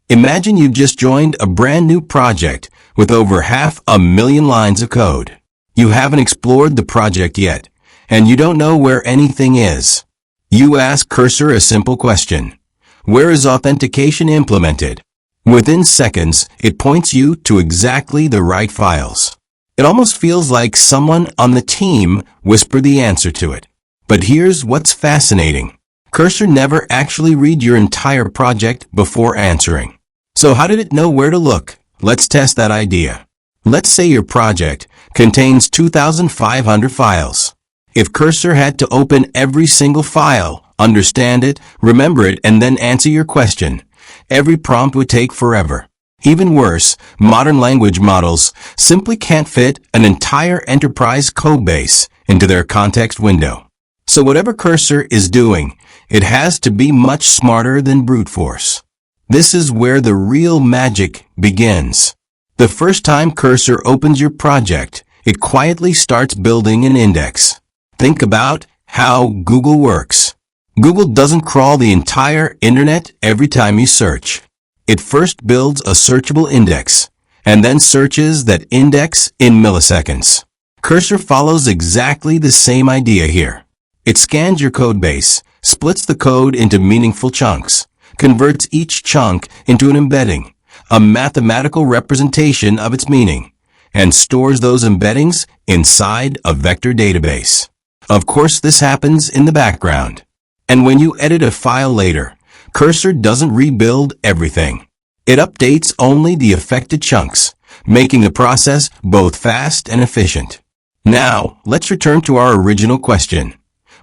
Imagine you've just joined a brand new project with over 500,000 lines of code. You haven't explored the project yet, and you don't know where anything is. You ask Cursor a simple question. Where is authentication implemented? Within seconds, it points you to exactly the right files. It almost feels like someone on the team whispered the answer to it. But here's what's fascinating. Cursor never actually read your entire project before answering. So how did it know where to look? Let's test that idea. Let's say your project contains 2,500 files. If Cursor had to open every single file, understand it, remember it, and then answer your question, every prompt would take forever. Even worse, modern language models simply can't fit an entire enterprise codebase into their context window. So whatever Cursor is doing, it has to be much smarter than brute force. This is where the real magic begins. The first time Cursor opens your project, it quietly starts building an index. Think about how Google works. Google doesn't crawl the entire internet every time you search. It first builds a searchable index, and then searches that index in milliseconds. Cursor follows exactly the same idea here. It scans your codebase, splits the code into meaningful chunks, converts each chunk into an embedding, a mathematical representation of its meaning, and stores those embeddings inside a vector database. Of course, this happens in the background. And when you edit a file later, Cursor doesn't rebuild everything. It updates only the affected chunks, making the process both fast and efficient. Now, let's return to our original question.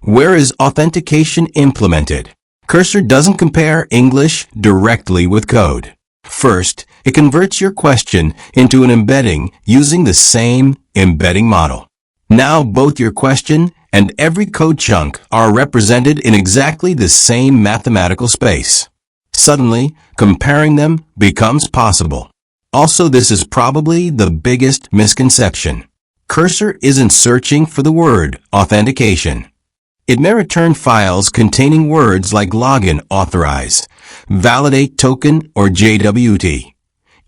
Where is authentication implemented? Cursor doesn't compare English directly with code. First, it converts your question into an embedding using the same embedding model. Now both your question and every code chunk are represented in exactly the same mathematical space. Suddenly, comparing them becomes possible. Also, this is probably the biggest misconception. Cursor isn't searching for the word authentication. It may return files containing words like login, authorize, validate token, or JWT,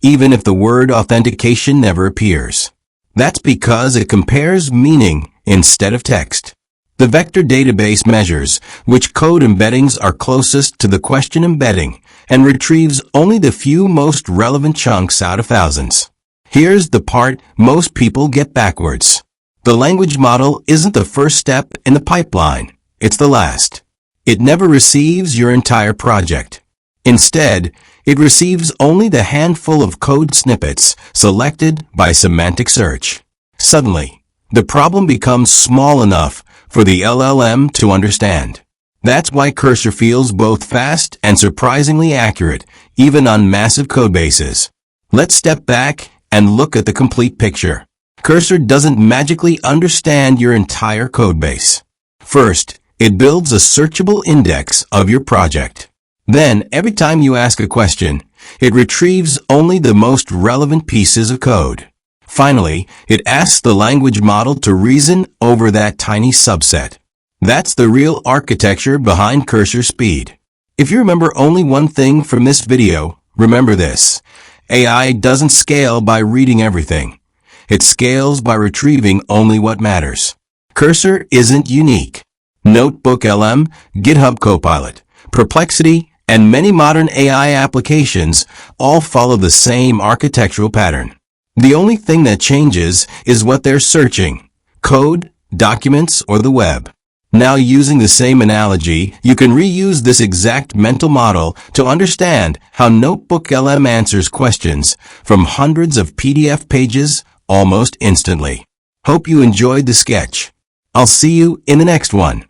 even if the word authentication never appears. That's because it compares meaning instead of text. The vector database measures which code embeddings are closest to the question embedding and retrieves only the few most relevant chunks out of thousands. Here's the part most people get backwards. The language model isn't the first step in the pipeline, it's the last. It never receives your entire project. Instead, it receives only the handful of code snippets selected by Semantic Search. Suddenly, the problem becomes small enough for the LLM to understand. That's why Cursor feels both fast and surprisingly accurate, even on massive codebases. Let's step back and look at the complete picture. Cursor doesn't magically understand your entire codebase. First, it builds a searchable index of your project. Then, every time you ask a question, it retrieves only the most relevant pieces of code. Finally, it asks the language model to reason over that tiny subset. That's the real architecture behind Cursor speed. If you remember only one thing from this video, remember this. AI doesn't scale by reading everything. It scales by retrieving only what matters. Cursor isn't unique. Notebook LM, GitHub Copilot, Perplexity, and many modern AI applications all follow the same architectural pattern. The only thing that changes is what they're searching: code, documents, or the web. Now, using the same analogy, you can reuse this exact mental model to understand how Notebook LM answers questions from hundreds of PDF pages almost instantly. Hope you enjoyed the sketch. I'll see you in the next one.